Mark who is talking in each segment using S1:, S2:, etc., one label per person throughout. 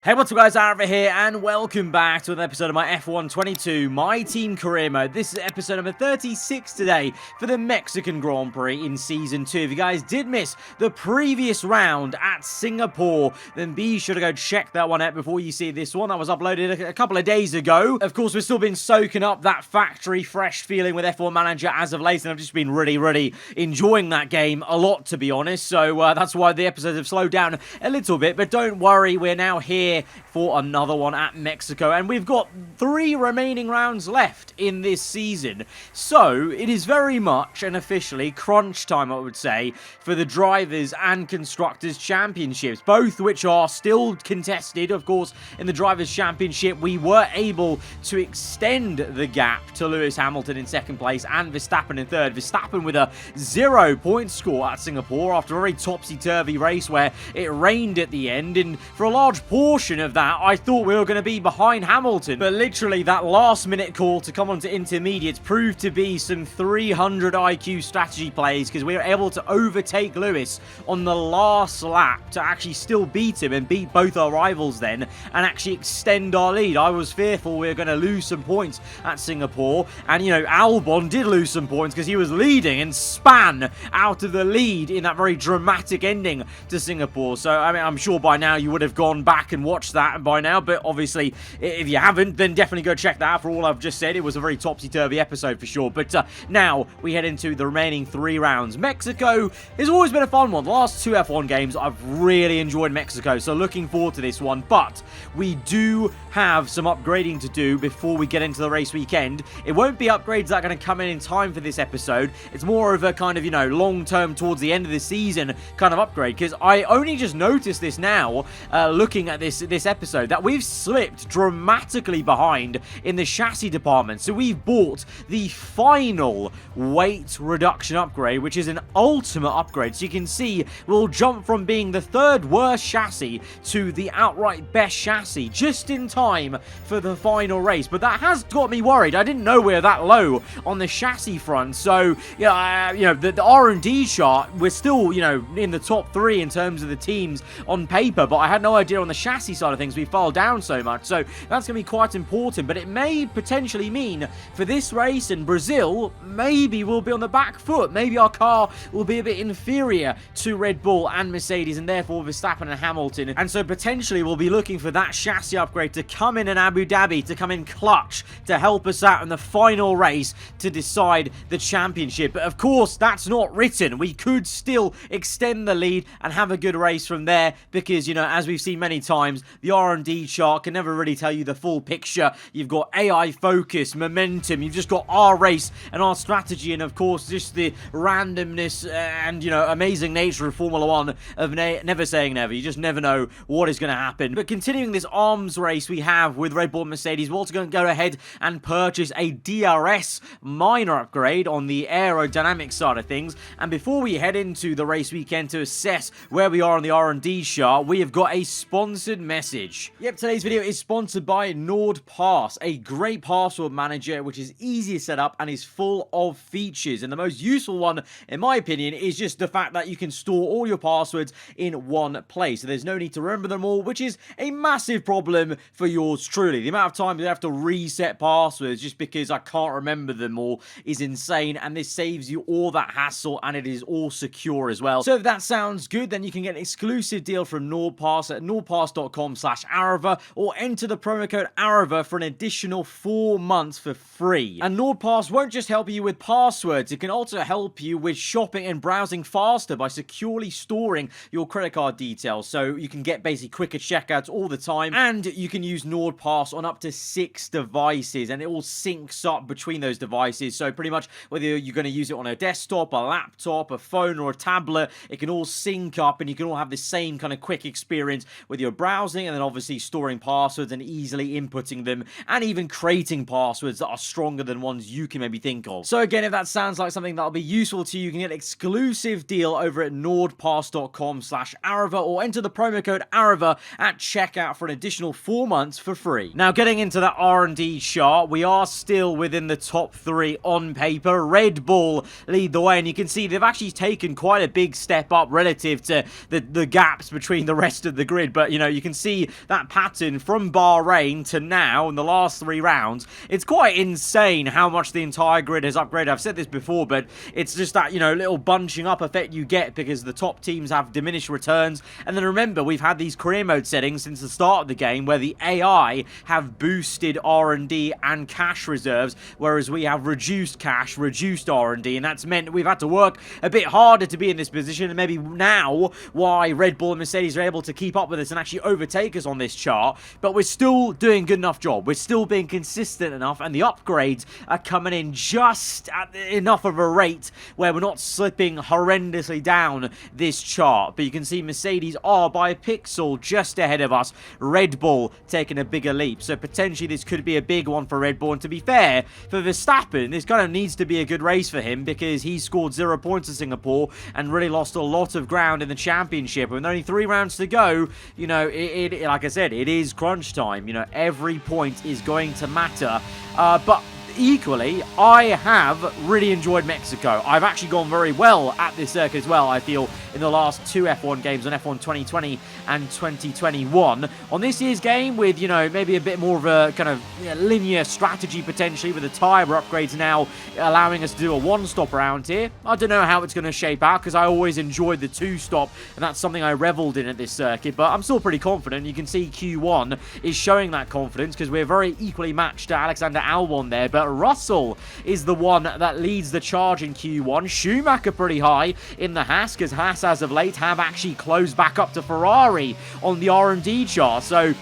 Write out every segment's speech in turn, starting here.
S1: Hey, what's up guys, aarava here, and welcome back to another episode of my F1 22 My Team Career Mode. This is episode number 36 today for the Mexican Grand Prix in Season 2. If you guys did miss the previous round at Singapore, then be sure to go check that one out before you see this one. That was uploaded a couple of days ago. Of course, we've still been soaking up that factory fresh feeling with F1 Manager as of late, and I've just been really enjoying that game a lot, to be honest. So that's why the episodes have slowed down a little bit, but don't worry, we're now here for another one at Mexico, and we've got 3 remaining rounds left in this season, so it is very much and officially crunch time, I would say, for the Drivers and Constructors Championships, both which are still contested. Of course, in the Drivers Championship, we were able to extend the gap to Lewis Hamilton in second place and Verstappen in third. Verstappen with a 0-point score at Singapore after a very topsy-turvy race where it rained at the end, and for a large portion of that, I thought we were going to be behind Hamilton, but literally that last minute call to come onto intermediates proved to be some 300 IQ strategy plays, because we were able to overtake Lewis on the last lap to actually still beat him and beat both our rivals then and actually extend our lead. I was fearful we were going to lose some points at Singapore, and you know, Albon did lose some points because he was leading and span out of the lead in that very dramatic ending to Singapore. So I mean, I'm sure by now you would have gone back and watch that by now, but obviously if you haven't, then definitely go check that out. For all I've just said, it was a very topsy-turvy episode for sure. But now we head into the remaining 3 rounds. Mexico has always been a fun one. The last 2 F1 games, I've really enjoyed Mexico, so looking forward to this one. But we do have some upgrading to do before we get into the race weekend. It won't be upgrades that are going to come in time for this episode. It's more of a kind of, you know, long-term towards the end of the season kind of upgrade, because I only just noticed this now, looking at this episode, that we've slipped dramatically behind in the chassis department. So we've bought the final weight reduction upgrade, which is an ultimate upgrade. So you can see we'll jump from being the 3rd worst chassis to the outright best chassis just in time for the final race. But that has got me worried. I didn't know we were that low on the chassis front. So yeah, you know, the R&D chart, we're still, you know, in the top 3 in terms of the teams on paper, but I had no idea on the chassis side of things we fell down so much. So that's going to be quite important, but it may potentially mean for this race in Brazil, maybe we'll be on the back foot. Maybe our car will be a bit inferior to Red Bull and Mercedes, and therefore Verstappen and Hamilton, and so potentially we'll be looking for that chassis upgrade to come in Abu Dhabi, to come in clutch, to help us out in the final race to decide the championship. But of course, that's not written. We could still extend the lead and have a good race from there, because, you know, as we've seen many times, the R&D chart can never really tell you the full picture. You've got AI focus, momentum, you've just got our race and our strategy, and of course just the randomness and, you know, amazing nature of Formula 1 of never saying never. You just never know what is going to happen. But continuing this arms race we have with Red Bull and Mercedes, we're also going to go ahead and purchase a DRS minor upgrade on the aerodynamic side of things. And before we head into the race weekend to assess where we are on the R&D chart, we have got a sponsored message. Yep, today's video is sponsored by NordPass, a great password manager which is easy to set up and is full of features. And the most useful one, in my opinion, is just the fact that you can store all your passwords in one place. So there's no need to remember them all, which is a massive problem for yours truly. The amount of times I have to reset passwords just because I can't remember them all is insane, and this saves you all that hassle, and it is all secure as well. So if that sounds good, then you can get an exclusive deal from NordPass at nordpass.com/aarava, or enter the promo code aarava for an additional 4 months for free. And NordPass won't just help you with passwords, it can also help you with shopping and browsing faster by securely storing your credit card details, so you can get basically quicker checkouts all the time, and you can use NordPass on up to 6 devices, and it all syncs up between those devices. So pretty much whether you're going to use it on a desktop, a laptop, a phone, or a tablet, it can all sync up, and you can all have the same kind of quick experience with your browsing, and then obviously storing passwords and easily inputting them, and even creating passwords that are stronger than ones you can maybe think of. So again, if that sounds like something that'll be useful to you, you can get an exclusive deal over at nordpass.com/aarava, or enter the promo code aarava at checkout for an additional 4 months for free. Now, getting into that R&D chart, we are still within the top 3 on paper. Red Bull lead the way, and you can see they've actually taken quite a big step up relative to the gaps between the rest of the grid. But, you know, you can can see that pattern from Bahrain to now in the last 3 rounds. It's quite insane how much the entire grid has upgraded. I've said this before, but it's just that, you know, little bunching up effect you get because the top teams have diminished returns. And then remember, we've had these career mode settings since the start of the game where the AI have boosted R&D and cash reserves, whereas we have reduced cash, reduced R&D, and that's meant we've had to work a bit harder to be in this position. And maybe now why Red Bull and Mercedes are able to keep up with us and actually overtake us on this chart. But we're still doing a good enough job. We're still being consistent enough, and the upgrades are coming in just at enough of a rate where we're not slipping horrendously down this chart. But you can see Mercedes are by a pixel just ahead of us. Red Bull taking a bigger leap. So potentially this could be a big one for Red Bull. And to be fair, for Verstappen, this kind of needs to be a good race for him because he scored 0 points in Singapore and really lost a lot of ground in the championship. With only 3 rounds to go, you know, like I said, it is crunch time. You know, every point is going to matter. But equally, I have really enjoyed Mexico. I've actually gone very well at this circuit as well, I feel, in the last 2 F1 games, on F1 2020 and 2021. On this year's game, with, you know, maybe a bit more of a kind of linear strategy potentially, with the tyre upgrades now allowing us to do a 1-stop round here. I don't know how it's going to shape out because I always enjoyed the 2-stop, and that's something I reveled in at this circuit, but I'm still pretty confident. You can see Q1 is showing that confidence because we're very equally matched to Alexander Albon there, but Russell is the one that leads the charge in Q1. Schumacher pretty high in the Haas, because Haas as of late have actually closed back up to Ferrari on the R&D chart, so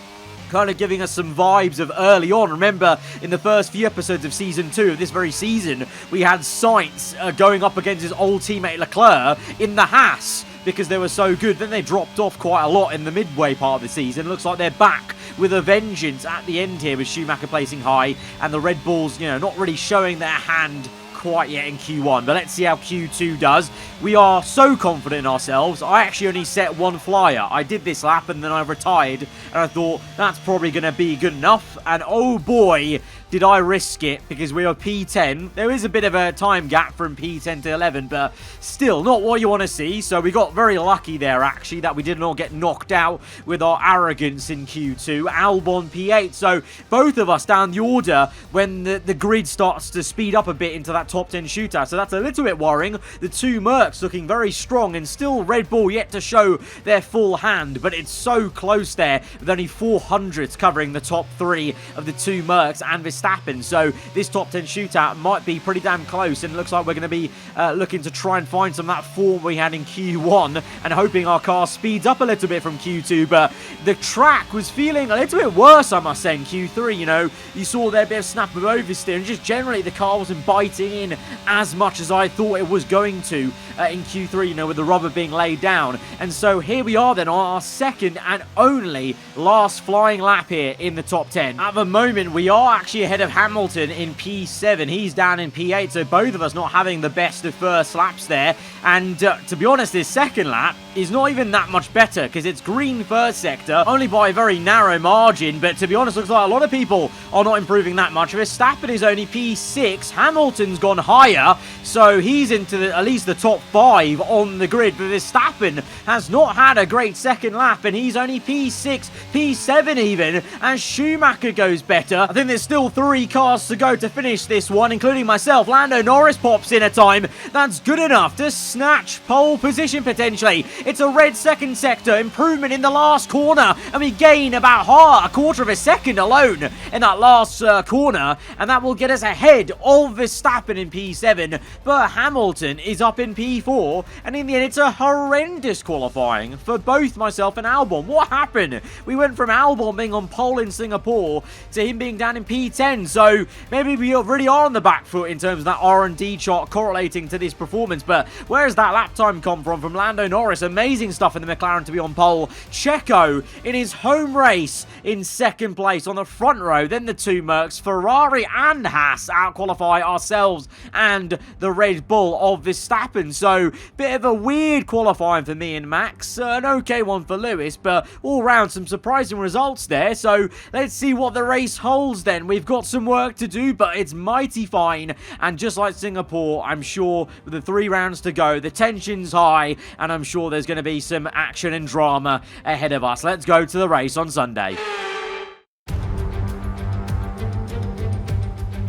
S1: kind of giving us some vibes of early on. Remember, in the first few episodes of Season 2 of this very season, we had Sainz going up against his old teammate Leclerc in the Haas because they were so good. Then they dropped off quite a lot in the midway part of the season. Looks like they're back with a vengeance at the end here, with Schumacher placing high and the Red Bulls, you know, not really showing their hand quite yet in Q1, but let's see how Q2 does. We are so confident in ourselves. I actually only set 1 flyer. I did this lap and then I retired, and I thought that's probably going to be good enough, and oh boy, did I risk it, because we are P10. There is a bit of a time gap from P10 to 11, but still not what you want to see. So we got very lucky there, actually, that we did not get knocked out with our arrogance in Q2. Albon P8. So both of us down the order when the grid starts to speed up a bit into that top 10 shootout. So that's a little bit worrying. The 2 Mercs looking very strong, and still Red Bull yet to show their full hand, but it's so close there with only 400s covering the top 3 of the 2 Mercs and Verstappen. So this top 10 shootout might be pretty damn close, and it looks like we're going to be looking to try and find some of that form we had in Q1 and hoping our car speeds up a little bit from Q2. But the track was feeling a little bit worse, I must say, in Q3. You know, you saw there a bit of snap of oversteer, and just generally the car wasn't biting in as much as I thought it was going to in Q3, you know, with the rubber being laid down. And so here we are then on our second and only last flying lap here in the top 10. At the moment, we are actually ahead of Hamilton in P7. He's down in P8, so both of us not having the best of first laps there. And to be honest, this second lap is not even that much better because it's green first sector, only by a very narrow margin. But to be honest, looks like a lot of people are not improving that much. Verstappen is only P6. Hamilton's gone higher, so he's into at least the top 5 on the grid. But Verstappen has not had a great second lap, and he's only P6, P7 even, and Schumacher goes better. I think there's still 3 cars to go to finish this one, including myself. Lando Norris pops in a time that's good enough to snatch pole position potentially. It's a red second sector, improvement in the last corner, and we gain about a quarter of a second alone in that last corner, and that will get us ahead of Verstappen in P7, but Hamilton is up in P4, and in the end it's a horrendous qualifying for both myself and Albon. What happened? We went from Albon being on pole in Singapore to him being down in P10, so maybe we really are on the back foot in terms of that R&D chart correlating to this performance. But where has that lap time come from Lando Norris? Amazing stuff in the McLaren to be on pole. Checo in his home race in second place on the front row. Then the two Mercs, Ferrari and Haas, out-qualify ourselves and the Red Bull of Verstappen. So, bit of a weird qualifying for me and Max. An okay one for Lewis, but all round some surprising results there. So, let's see what the race holds then. We've got some work to do, but it's mighty fine. And just like Singapore, I'm sure with the 3 rounds to go, the tension's high, and I'm sure there's going to be some action and drama ahead of us. Let's go to the race on Sunday.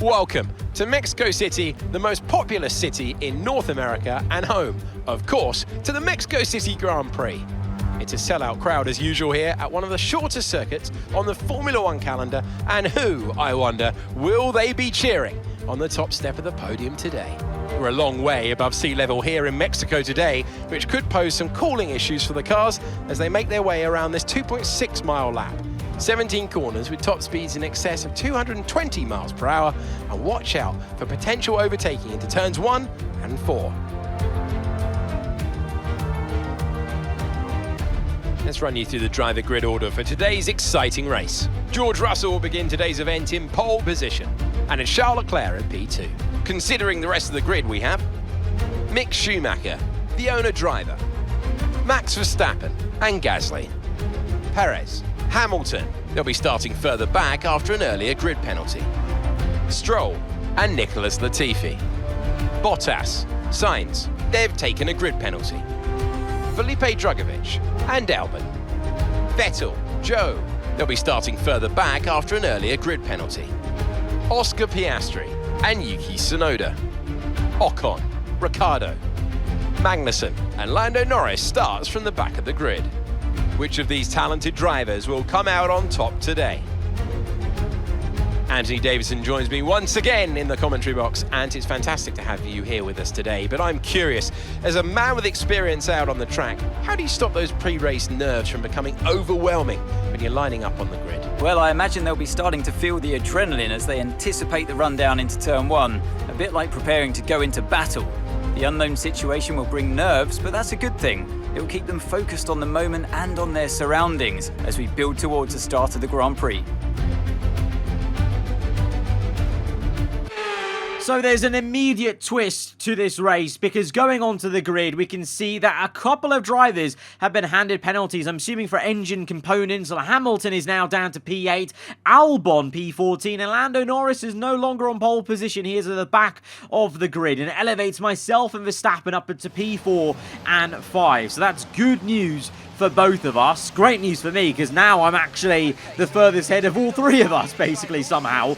S2: Welcome to Mexico City, the most populous city in North America and home, of course, to the Mexico City Grand Prix. It's a sellout crowd as usual here at one of the shortest circuits on the Formula One calendar, and who, I wonder, will they be cheering on the top step of the podium today? We're a long way above sea level here in Mexico today, which could pose some cooling issues for the cars as they make their way around this 2.6 mile lap. 17 corners with top speeds in excess of 220 miles per hour, and watch out for potential overtaking into turns 1 and 4. Let's run you through the driver grid order for today's exciting race. George Russell will begin today's event in pole position, and it's Charles Leclerc at P2. Considering the rest of the grid, we have Mick Schumacher, the owner driver, Max Verstappen and Gasly, Perez, Hamilton, they'll be starting further back after an earlier grid penalty, Stroll and Nicholas Latifi, Bottas, Sainz, they've taken a grid penalty, Felipe Drugovich and Albon, Vettel, Joe, they'll be starting further back after an earlier grid penalty, Oscar Piastri and Yuki Tsunoda, Ocon, Ricciardo, Magnussen and Lando Norris starts from the back of the grid. Which of these talented drivers will come out on top today? Anthony Davidson joins me once again in the commentary box, and it's fantastic to have you here with us today. But I'm curious, as a man with experience out on the track, how do you stop those pre-race nerves from becoming overwhelming when you're lining up on the grid?
S3: Well, I imagine they'll be starting to feel the adrenaline as they anticipate the rundown into turn 1, a bit like preparing to go into battle. The unknown situation will bring nerves, but that's a good thing. It will keep them focused on the moment and on their surroundings as we build towards the start of the Grand Prix.
S1: So there's an immediate twist to this race, because going onto the grid, we can see that a couple of drivers have been handed penalties. I'm assuming for engine components. Hamilton is now down to P8, Albon P14, and Lando Norris is no longer on pole position. He is at the back of the grid and elevates myself and Verstappen up into P4 and 5. So that's good news for both of us. Great news for me, because now I'm actually the furthest ahead of all 3 of us, basically, somehow.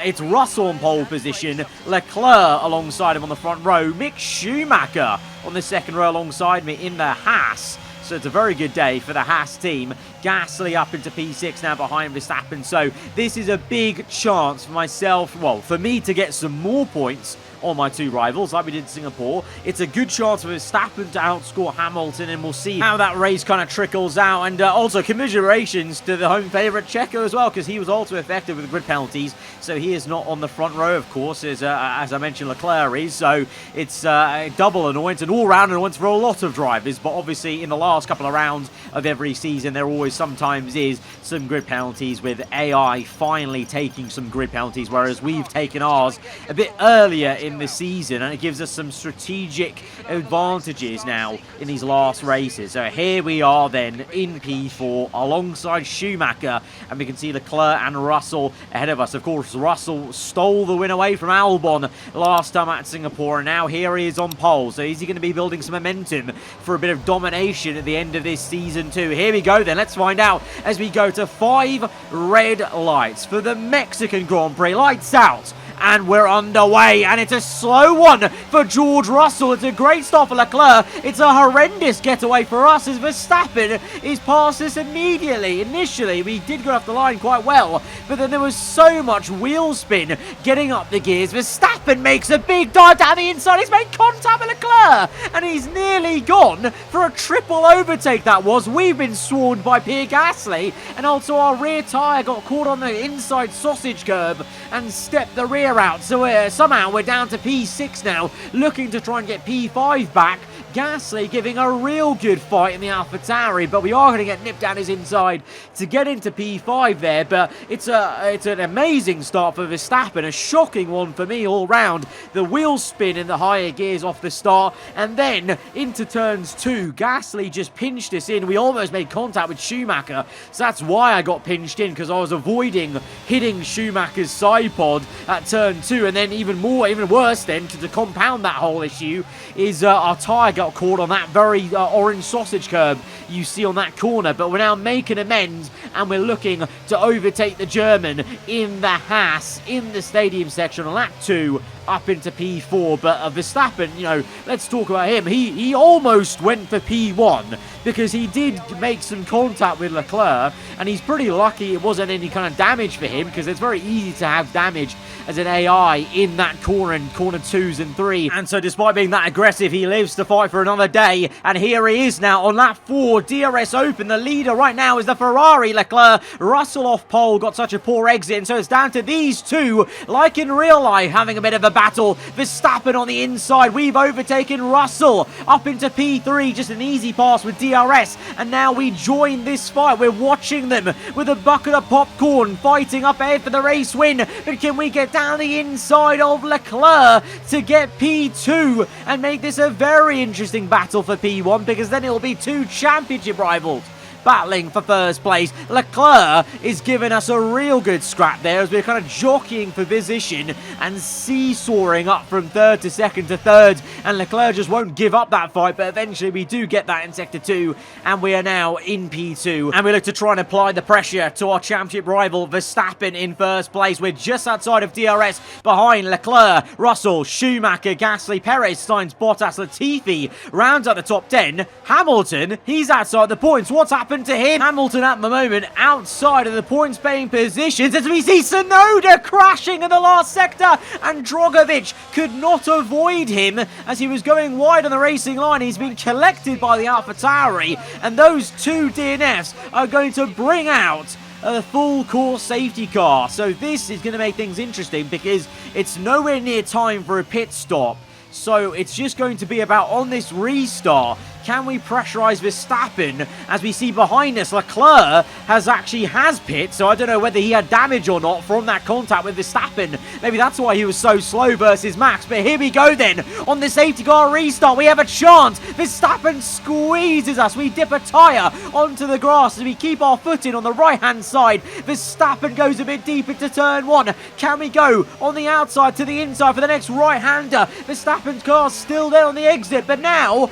S1: It's Russell on pole position, Leclerc alongside him on the front row, Mick Schumacher on the second row alongside me in the Haas. So it's a very good day for the Haas team. Gasly up into P6 now behind Verstappen. So this is a big chance for myself, well, for me to get some more points on my 2 rivals like we did in Singapore. It's a good chance for Verstappen to outscore Hamilton, and we'll see how that race kind of trickles out. And also commiserations to the home favourite Checo as well, because he was also affected with grid penalties, so he is not on the front row, of course, as I mentioned, Leclerc is. So it's a double annoyance, an all-round annoyance for a lot of drivers, but obviously in the last couple of rounds of every season there always sometimes is some grid penalties, with AI finally taking some grid penalties, whereas we've taken ours a bit earlier in the season, and it gives us some strategic advantages now in these last races. So here we are then in P4 alongside Schumacher, and we can see Leclerc and Russell ahead of us. Of course, Russell stole the win away from Albon last time at Singapore, and now here he is on pole. So is he going to be building some momentum for a bit of domination at the end of this season too? Here we go then, let's find out as we go to 5 red lights for the Mexican Grand Prix. Lights out. And we're underway, and it's a slow one for George Russell. It's a great start for Leclerc. It's a horrendous getaway for us as Verstappen is past us immediately. Initially, we did go off the line quite well, but then there was so much wheel spin getting up the gears. Verstappen makes a big dive down the inside. He's made contact with Leclerc, and he's nearly gone for a triple overtake that was. We've been swarmed by Pierre Gasly, and also our rear tyre got caught on the inside sausage curb and stepped the rear out. So somehow we're down to P6 now, looking to try and get P5 back. Gasly giving a real good fight in the AlphaTauri, but we are going to get nipped down his inside to get into P5 there. But it's an amazing start for Verstappen, a shocking one for me all round. The wheel spin in the higher gears off the start, and then into turns 2. Gasly just pinched us in. We almost made contact with Schumacher, so that's why I got pinched in, because I was avoiding hitting Schumacher's side pod at turn 2. And then even worse then, to compound that whole issue, is our tyre got caught on that very orange sausage curb you see on that corner. But we're now making amends, and we're looking to overtake the German in the Haas in the stadium section on lap 2 up into P4. But Verstappen, you know, let's talk about him. He almost went for P1 because he did make some contact with Leclerc, and he's pretty lucky it wasn't any kind of damage for him, because it's very easy to have damage as an AI in that corner, in corner 2s and 3. And so despite being that aggressive, he lives to fight for another day. And here he is now on lap 4, DRS open. The leader right now is the Ferrari. Leclerc, Russell off pole, got such a poor exit, and so it's down to these two, like in real life, having a bit of a battle. Verstappen on the inside. We've overtaken Russell up into P3, just an easy pass with DRS, and now we join this fight. We're watching them with a bucket of popcorn, fighting up ahead for the race win. But can we get down the inside of Leclerc to get P2 and make this a very interesting battle for P1, because then it will be 2 championship rivals battling for first place. Leclerc is giving us a real good scrap there as we're kind of jockeying for position and seesawing up from 3rd to 2nd to 3rd, and Leclerc just won't give up that fight. But eventually we do get that in sector 2, and we are now in P2, and we look to try and apply the pressure to our championship rival Verstappen in first place. We're just outside of DRS, behind Leclerc, Russell, Schumacher, Gasly, Perez, Sainz, Bottas, Latifi rounds out the top 10. Hamilton, he's outside the points. What's happened to him? Hamilton at the moment outside of the points paying positions as we see Tsunoda crashing in the last sector, and Drogovic could not avoid him as he was going wide on the racing line. He's been collected by the AlphaTauri, and those 2 DNFs are going to bring out a full course safety car. So this is going to make things interesting, because it's nowhere near time for a pit stop. So it's just going to be about, on this restart, can we pressurize Verstappen? As we see behind us, Leclerc has pit, so I don't know whether he had damage or not from that contact with Verstappen. Maybe that's why he was so slow versus Max. But here we go then. On the safety car restart, we have a chance. Verstappen squeezes us. We dip a tyre onto the grass as we keep our foot in on the right-hand side. Verstappen goes a bit deep into turn 1. Can we go on the outside to the inside for the next right-hander? Verstappen's car's still there on the exit, but now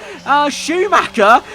S1: Schumacher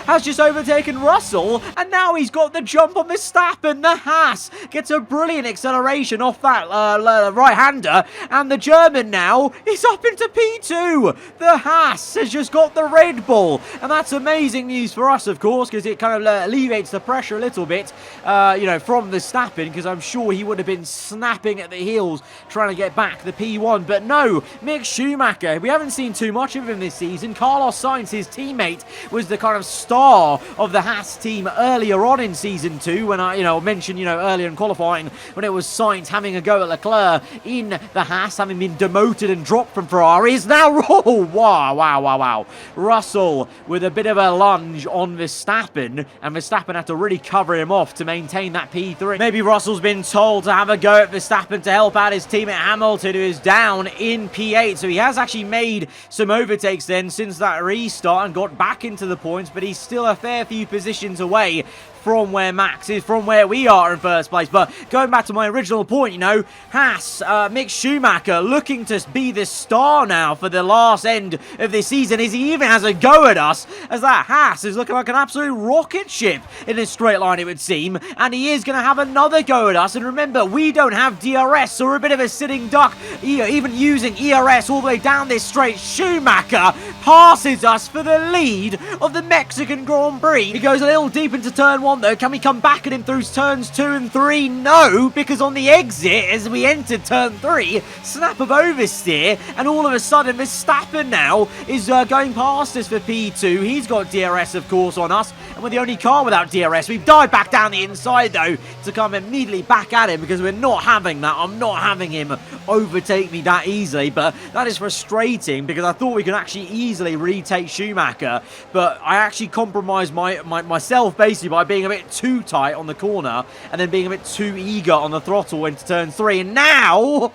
S1: has just overtaken Russell, and now he's got the jump on Verstappen. The Haas gets a brilliant acceleration off that right-hander, and the German now is up into P2. The Haas has just got the Red Bull, and that's amazing news for us, of course, because it kind of alleviates the pressure a little bit, you know, from Verstappen, because I'm sure he would have been snapping at the heels trying to get back the P1. But no, Mick Schumacher, we haven't seen too much of him this season. Carlos Sainz, his teammate, was the kind of star of the Haas team earlier on in season 2, when I, mentioned, earlier in qualifying, when it was Sainz having a go at Leclerc in the Haas, having been demoted and dropped from Ferrari, is now, oh, wow. Russell with a bit of a lunge on Verstappen, and Verstappen had to really cover him off to maintain that P3. Maybe Russell's been told to have a go at Verstappen to help out his teammate Hamilton, who is down in P8, so he has actually made some overtakes then since that restart and got back into the points, but he's still a fair few positions away from where Max is, from where we are in first place. But going back to my original point, Haas, Mick Schumacher looking to be the star now for the last end of this season, as he even has a go at us, as that Haas is looking like an absolute rocket ship in a straight line, it would seem, and he is going to have another go at us. And remember, we don't have DRS, so we're a bit of a sitting duck, even using ERS all the way down this straight. Schumacher passes us for the lead of the Mexican Grand Prix. He goes a little deep into turn 1 on, though. Can we come back at him through turns 2 and 3? No, because on the exit, as we entered turn 3, snap of oversteer, and all of a sudden, Verstappen now is going past us for P2. He's got DRS, of course, on us, and we're the only car without DRS. We've dived back down the inside, though, to come immediately back at him, because we're not having that. I'm not having him overtake me that easily, but that is frustrating, because I thought we could actually easily retake Schumacher, but I actually compromised myself basically by being a bit too tight on the corner and then being a bit too eager on the throttle into turn 3. And now,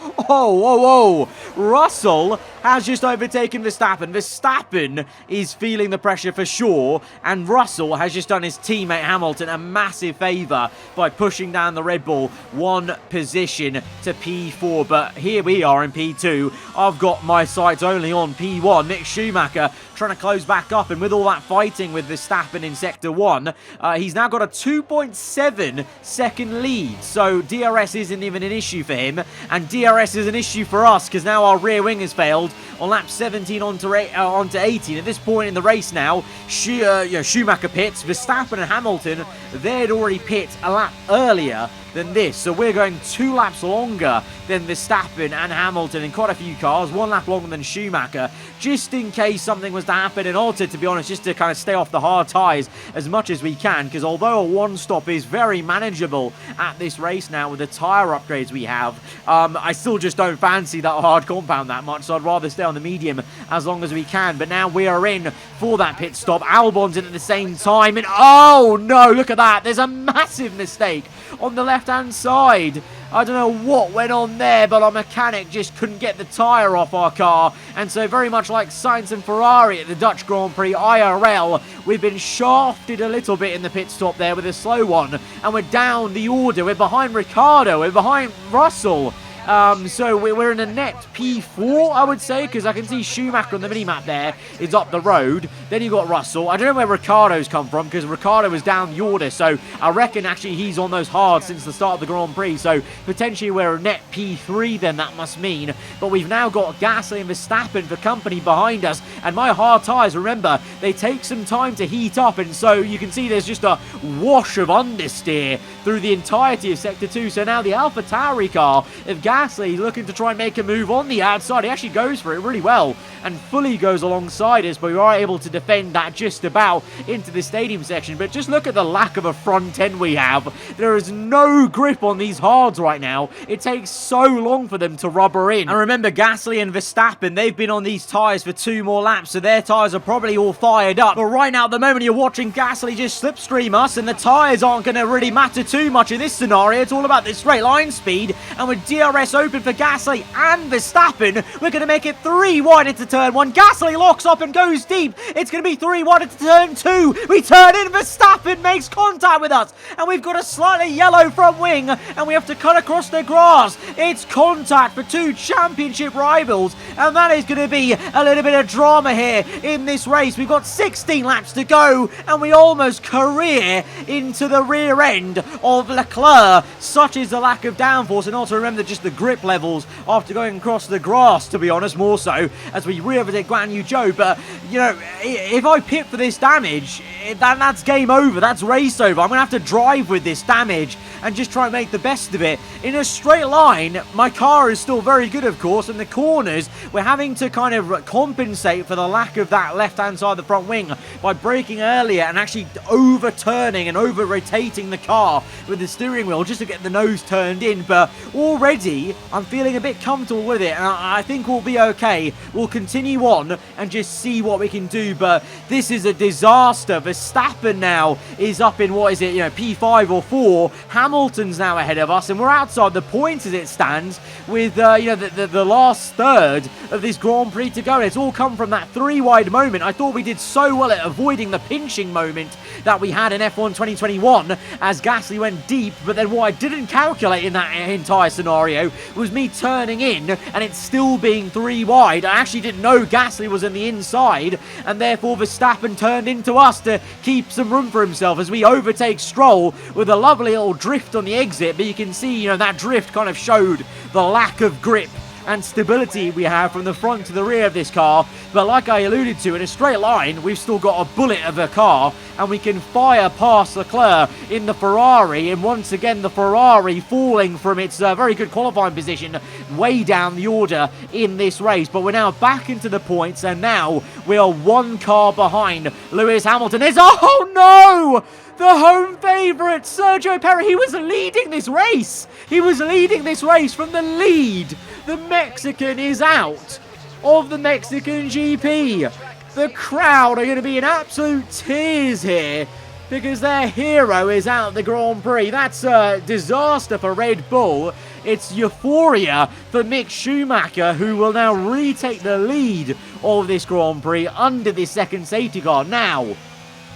S1: Russell has just overtaken Verstappen. Verstappen is feeling the pressure for sure, and Russell has just done his teammate Hamilton a massive favour by pushing down the Red Bull 1 position to P4. But here we are in P2. I've got my sights only on P1. Mick Schumacher trying to close back up, and with all that fighting with Verstappen in Sector 1, he's now got a 2.7 second lead, so DRS isn't even an issue for him, and DRS is an issue for us, because now our rear wing has failed on lap 17 onto 18. At this point in the race now, Schumacher pits, Verstappen and Hamilton, they'd already pit a lap earlier than this, so we're going 2 laps longer than Verstappen and Hamilton in quite a few cars, 1 lap longer than Schumacher, just in case something was to happen. And also, to be honest, just to kind of stay off the hard tyres as much as we can, because although a 1-stop is very manageable at this race now with the tyre upgrades we have, I still just don't fancy that hard compound that much, so I'd rather stay on the medium as long as we can. But now we are in for that pit stop. Albon's in at the same time, and oh no, look at that, there's a massive mistake on the left-hand side. I don't know what went on there, but our mechanic just couldn't get the tyre off our car. And so very much like Sainz and Ferrari at the Dutch Grand Prix IRL, we've been shafted a little bit in the pit stop there with a slow one. And we're down the order. We're behind Ricciardo. We're behind Russell. So we're in a net P4, I would say, because I can see Schumacher on the mini-map there is up the road. Then you've got Russell. I don't know where Ricciardo's come from, because Ricciardo was down the order, so I reckon actually he's on those hard since the start of the Grand Prix, so potentially we're a net P3 then, that must mean. But we've now got Gasly and Verstappen for company behind us, and my hard tyres, remember, they take some time to heat up, and so you can see there's just a wash of understeer through the entirety of Sector 2, so now the AlphaTauri car of Gasly looking to try and make a move on the outside. He actually goes for it really well and fully goes alongside us, but we are able to defend that just about into the stadium section. But just look at the lack of a front end we have. There is no grip on these hards right now. It takes so long for them to rubber in. And remember, Gasly and Verstappen, they've been on these tyres for 2 more laps, so their tyres are probably all fired up. But right now, at the moment, you're watching Gasly just slipstream us, and the tyres aren't going to really matter too much in this scenario. It's all about the straight line speed, and with DRS open for Gasly and Verstappen, we're going to make it 3 wide into turn 1. Gasly locks up and goes deep. It's going to be 3 wide into turn 2. We turn in, Verstappen makes contact with us, and we've got a slightly yellow front wing, and we have to cut across the grass. It's contact for 2 championship rivals, and that is going to be a little bit of drama here in this race. We've got 16 laps to go, and we almost career into the rear end of Leclerc. Such is the lack of downforce, and also remember just the grip levels after going across the grass, to be honest, more so as we re-overtake Guan Yu Zhou. But you know, if I pit for this damage, that's game over, that's race over. I'm gonna have to drive with this damage and just try and make the best of it. In a straight line, my car is still very good, of course. In the corners, we're having to kind of compensate for the lack of that left-hand side of the front wing by braking earlier and actually overturning and over-rotating the car with the steering wheel just to get the nose turned in. But already, I'm feeling a bit comfortable with it, and I think we'll be okay. We'll continue on and just see what we can do, but this is a disaster. Verstappen now is up in, what is it, P5 or 4. Hamilton's now ahead of us, and we're outside the points as it stands with, the last third of this Grand Prix to go. And it's all come from that 3-wide moment. I thought we did so well at avoiding the pinching moment that we had in F1 2021 as Gasly went deep, but then what I didn't calculate in that entire scenario was me turning in and it still being 3 wide. I actually didn't know Gasly was in the inside, and therefore Verstappen turned into us to keep some room for himself as we overtake Stroll with a lovely little drift on the exit. But you can see, that drift kind of showed the lack of grip and stability we have from the front to the rear of this car. But like I alluded to, in a straight line, we've still got a bullet of a car, and we can fire past Leclerc in the Ferrari, and once again the Ferrari falling from its very good qualifying position way down the order in this race. But we're now back into the points, and now we are one car behind Lewis Hamilton. Oh no! The home favourite, Sergio Perez, he was leading this race. He was leading this race from the lead. The Mexican is out of the Mexican GP. The crowd are going to be in absolute tears here because their hero is out of the Grand Prix. That's a disaster for Red Bull. It's euphoria for Mick Schumacher, who will now retake the lead of this Grand Prix under this second safety car. Now,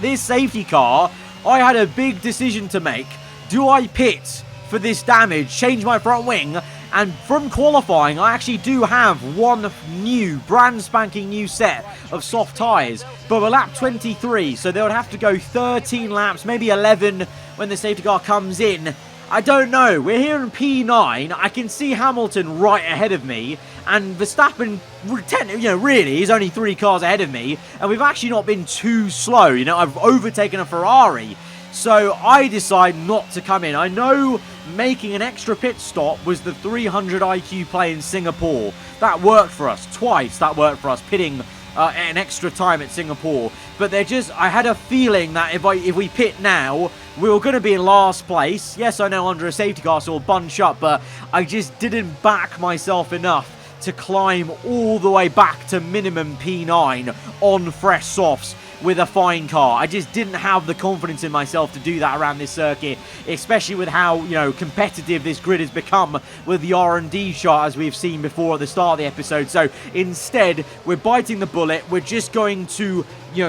S1: this safety car, I had a big decision to make. Do I pit for this damage, change my front wing? And from qualifying, I actually do have one new, brand spanking new set of soft tyres. But we're lap 23, so they would have to go 13 laps, maybe 11 when the safety car comes in. I don't know. We're here in P9. I can see Hamilton right ahead of me. And Verstappen, really, he's only 3 cars ahead of me. And we've actually not been too slow. I've overtaken a Ferrari. So I decide not to come in. I know making an extra pit stop was the 300 IQ play in Singapore. That worked for us twice. That worked for us, pitting an extra time at Singapore. But I had a feeling that if we pit now, we were going to be in last place. Yes, I know, under a safety car, so we'll bunch up, but I just didn't back myself enough to climb all the way back to minimum P9 on fresh softs with a fine car. I just didn't have the confidence in myself to do that around this circuit, especially with how, competitive this grid has become with the R&D shot, as we've seen before at the start of the episode. So instead, we're biting the bullet. We're just going to,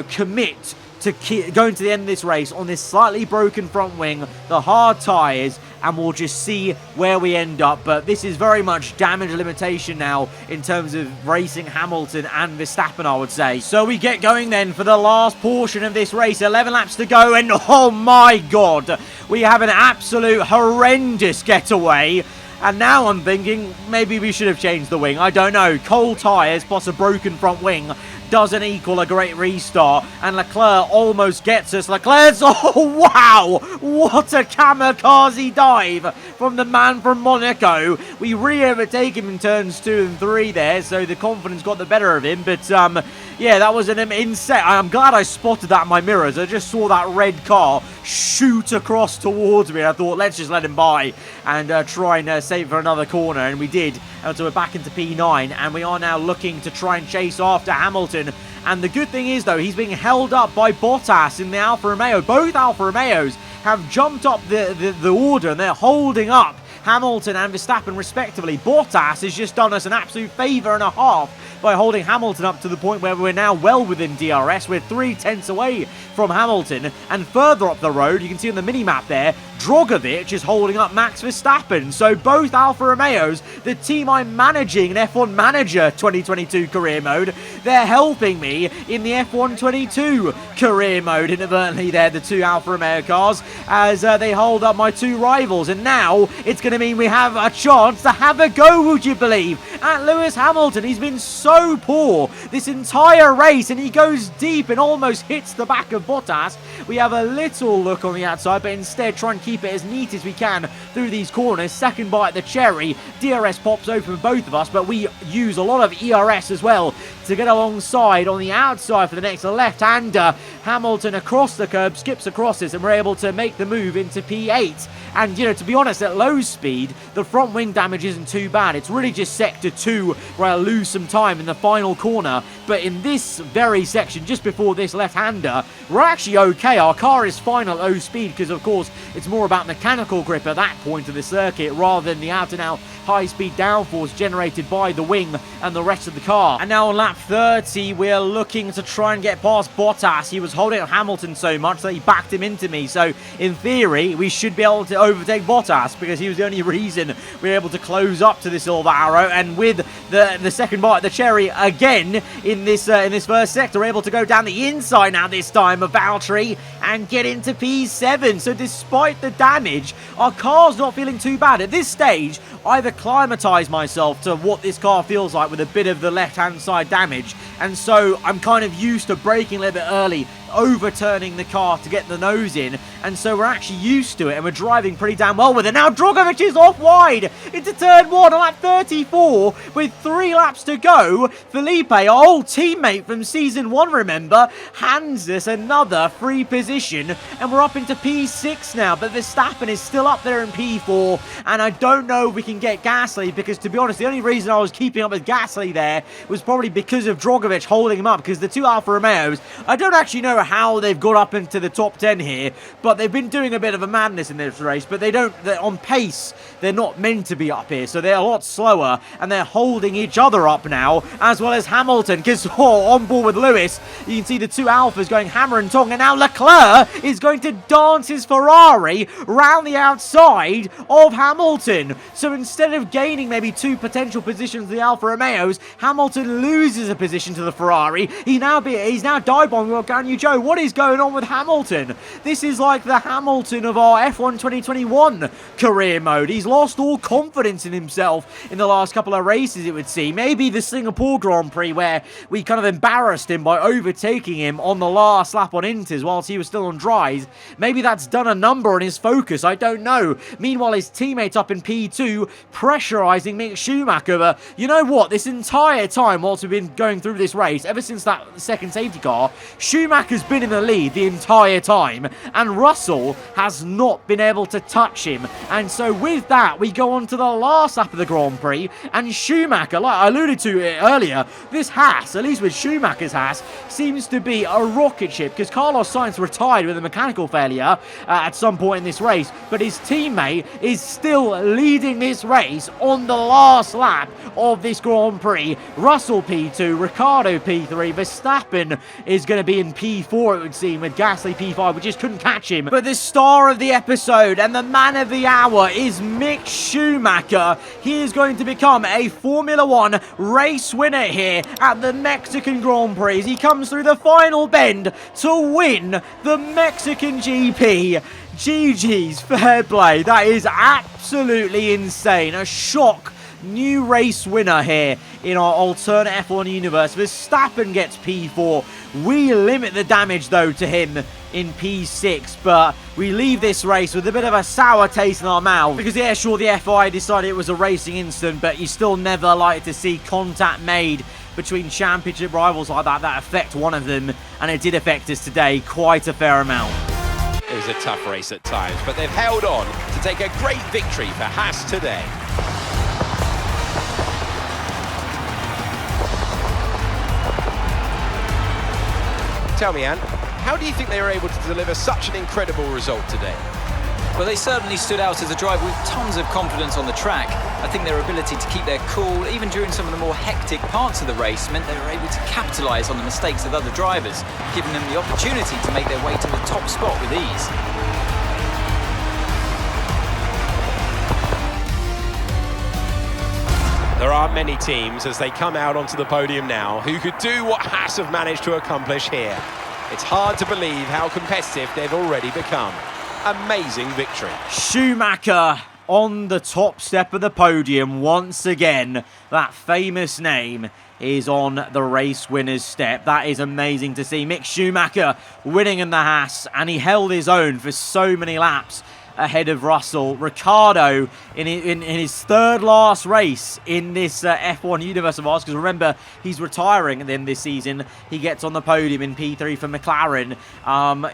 S1: commit to going to the end of this race on this slightly broken front wing, the hard tyres, and we'll just see where we end up. But this is very much damage limitation now in terms of racing Hamilton and Verstappen, I would say. So we get going then for the last portion of this race. 11 laps to go, and oh my god, we have an absolute horrendous getaway. And now I'm thinking maybe we should have changed the wing. I don't know. Cold tyres plus a broken front wing doesn't equal a great restart, and Leclerc almost gets us. Leclerc's, oh wow, what a kamikaze dive from the man from Monaco. We re-overtake him in turns 2 and 3 there, so the confidence got the better of him. But yeah, that was an insane. I'm glad I spotted that in my mirrors. I just saw that red car shoot across towards me, and I thought, let's just let him by and try and save for another corner, and we did. And so we're back into P9, and we are now looking to try and chase after Hamilton. And the good thing is, though, he's being held up by Bottas in the Alfa Romeo. Both Alfa Romeos have jumped up the order, and they're holding up Hamilton and Verstappen respectively. Bottas has just done us an absolute favour and a half by holding Hamilton up to the point where we're now well within DRS. We're 3/10 away from Hamilton, and further up the road, you can see on the mini-map there, Drogovic is holding up Max Verstappen. So both Alfa Romeos, the team I'm managing in F1 Manager 2022 career mode, they're helping me in the F1 22 career mode inadvertently there, the 2 Alfa Romeo cars, as they hold up my 2 rivals. And now it's going to mean we have a chance to have a go, would you believe, at Lewis Hamilton. He's been so poor this entire race, and he goes deep and almost hits the back of Bottas. We have a little look on the outside, but instead try and keep it as neat as we can through these corners. Second bite at the cherry. DRS pops open for both of us, but we use a lot of ERS as well to get alongside on the outside for the next left-hander. Hamilton across the curb, skips across this, and we're able to make the move into P8. And, to be honest, at low speed, the front wing damage isn't too bad. It's really just sector 2 where I lose some time in the final corner. But in this very section, just before this left-hander, we're actually okay. Our car is fine at low speed because, of course, it's more about mechanical grip at that point of the circuit rather than the out-and-out high-speed downforce generated by the wing and the rest of the car. And now on lap 30, we're looking to try and get past Bottas. He was holding up Hamilton so much that he backed him into me. So, in theory, we should be able to overtake Bottas because he was the only reason we were able to close up to this silver arrow. And with the second bite of the cherry again in this first sector, we're able to go down the inside now this time of Valtteri and get into P7. So despite the damage, our car's not feeling too bad. At this stage, I've acclimatized myself to what this car feels like with a bit of the left-hand side damage, and so I'm kind of used to braking a little bit early, overturning the car to get the nose in, and so we're actually used to it, and we're driving pretty damn well with it. Now Drogovic is off wide into turn 1 on lap 34 with 3 laps to go. Felipe, our old teammate from season 1, remember, hands us another free position, and we're up into P6 now, but Verstappen is still up there in P4, and I don't know if we can get Gasly, because to be honest, the only reason I was keeping up with Gasly there was probably because of Drogovic holding him up, because the 2 Alfa Romeos, I don't actually know how they've got up into the top 10 here, but they've been doing a bit of a madness in this race, but they're on pace, they're not meant to be up here, so they're a lot slower, and they're holding each other up now, as well as Hamilton, because on board with Lewis, you can see the 2 Alphas going hammer and tong, and now Leclerc is going to dance his Ferrari round the outside of Hamilton. So instead of gaining maybe 2 potential positions to the Alfa Romeos, Hamilton loses a position to the Ferrari. He's now dive-bombing Guanyu Zhou. What is going on with Hamilton? This is like the Hamilton of our F1 2021 career mode. He's lost all confidence in himself in the last couple of races, it would seem. Maybe the Singapore Grand Prix where we kind of embarrassed him by overtaking him on the last lap on Inters whilst he was still on dries. Maybe that's done a number on his focus, I don't know. Meanwhile, his teammate up in P2 pressurising Mick Schumacher. But you know what? This entire time whilst we've been going through this race, ever since that second safety car, Schumacher's been in the lead the entire time, and Russell has not been able to touch him. And so with that, we go on to the last lap of the Grand Prix, and Schumacher, like I alluded to earlier, this Haas, at least with Schumacher's Haas, seems to be a rocket ship, because Carlos Sainz retired with a mechanical failure at some point in this race, but his teammate is still leading this race on the last lap of this Grand Prix. Russell P2, Ricciardo P3, Verstappen is going to be in P4, it would seem, with Gasly P5. We just couldn't catch him. But the star of the episode and the man of the hour is Mick Schumacher. He is going to become a Formula 1 race winner here at the Mexican Grand Prix. He comes through the final bend to win the Mexican GP. GG's, fair play. That is absolutely insane. A shock new race winner here in our alternate F1 universe. Verstappen gets P4. We limit the damage though to him in P6, but we leave this race with a bit of a sour taste in our mouth, because yeah, sure, the FI decided it was a racing incident, but you still never like to see contact made between championship rivals like that affect one of them, and it did affect us today quite a fair amount.
S2: It was a tough race at times, but they've held on to take a great victory for Haas today. Tell me, Anne, how do you think they were able to deliver such an incredible result today?
S3: Well, they certainly stood out as a driver with tons of confidence on the track. I think their ability to keep their cool, even during some of the more hectic parts of the race, meant they were able to capitalise on the mistakes of other drivers, giving them the opportunity to make their way to the top spot with ease.
S2: There are many teams, as they come out onto the podium now, who could do what Haas have managed to accomplish here. It's hard to believe how competitive they've already become. Amazing victory.
S1: Schumacher on the top step of the podium once again. That famous name is on the race winner's step. That is amazing to see. Mick Schumacher winning in the Haas, and he held his own for so many laps ahead of Russell. Ricciardo in his third last race in this F1 universe of ours, because remember, he's retiring at the end of this season. He gets on the podium in P3 for McLaren.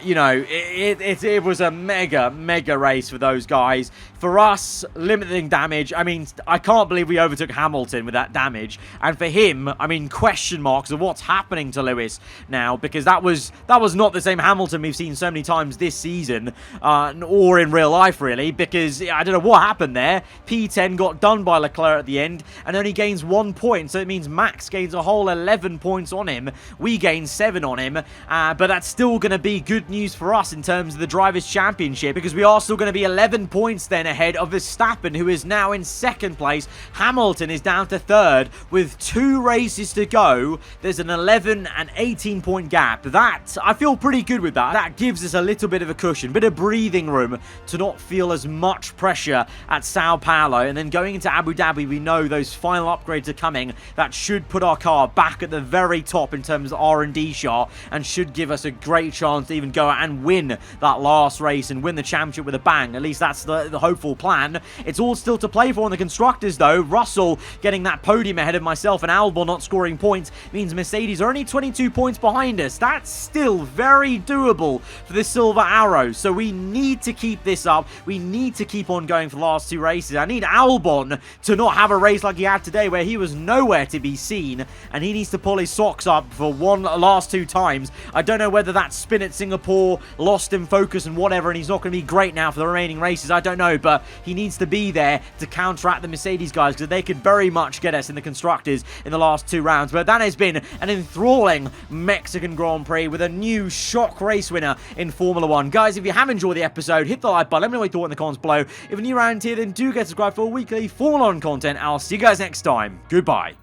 S1: You know, it was a mega race for those guys. For us, limiting damage, I mean, I can't believe we overtook Hamilton with that damage. And for him, I mean, question marks of what's happening to Lewis now, because that was not the same Hamilton we've seen so many times this season, or in real life, really, because I don't know what happened there. P10 got done by Leclerc at the end and only gains 1 point, so it means Max gains a whole 11 points on him. We gain 7 on him, but that's still going to be good news for us in terms of the Drivers' Championship, because we are still going to be 11 points then ahead of Verstappen, who is now in second place. Hamilton is down to third with 2 races to go. There's an 11 and 18 point gap. That, I feel pretty good with that. That gives us a little bit of a cushion, bit of breathing room to not not feel as much pressure at Sao Paulo. And then going into Abu Dhabi, we know those final upgrades are coming. That should put our car back at the very top in terms of R&D shot, and should give us a great chance to even go out and win that last race and win the championship with a bang. At least that's the hopeful plan. It's all still to play for on the constructors, though. Russell getting that podium ahead of myself, and Albon not scoring points means Mercedes are only 22 points behind us. That's still very doable for this Silver Arrow, so we need to keep this up. We need to keep on going for the last two races. I need Albon to not have a race like he had today where he was nowhere to be seen, and he needs to pull his socks up for last two times. I don't know whether that spin at Singapore lost him focus and whatever, and he's not going to be great now for the remaining races. I don't know, but he needs to be there to counteract the Mercedes guys, because they could very much get us in the constructors in the last two rounds. But that has been an enthralling Mexican Grand Prix with a new shock race winner in Formula 1. Guys, if you have enjoyed the episode, hit the like button. Let me know what you thought in the comments below. If you're new around here, then do get subscribed for weekly Formula 1 content. I'll see you guys next time. Goodbye.